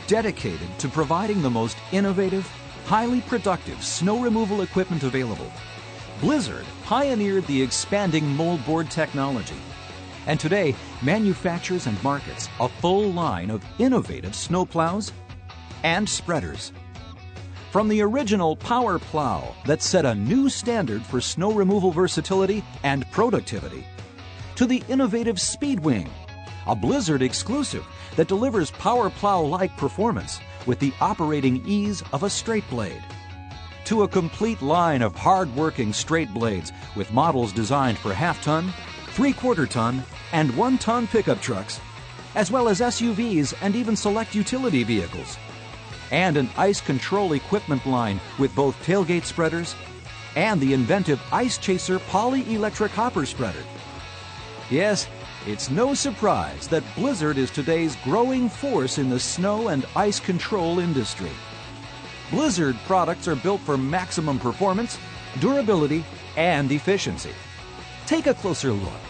dedicated to providing the most innovative, highly productive snow removal equipment available. Blizzard pioneered the expanding moldboard technology, and today manufactures and markets a full line of innovative snowplows and spreaders. From the original power plow that set a new standard for snow removal versatility and productivity, to the innovative Speedwing, a Blizzard exclusive that delivers power plow-like performance with the operating ease of a straight blade, to a complete line of hard-working straight blades with models designed for half-ton, three-quarter-ton, and one-ton pickup trucks, as well as SUVs and even select utility vehicles, and an ice control equipment line with both tailgate spreaders and the inventive Ice Chaser poly-electric hopper spreader. Yes, it's no surprise that Blizzard is today's growing force in the snow and ice control industry. Blizzard products are built for maximum performance, durability, and efficiency. Take a closer look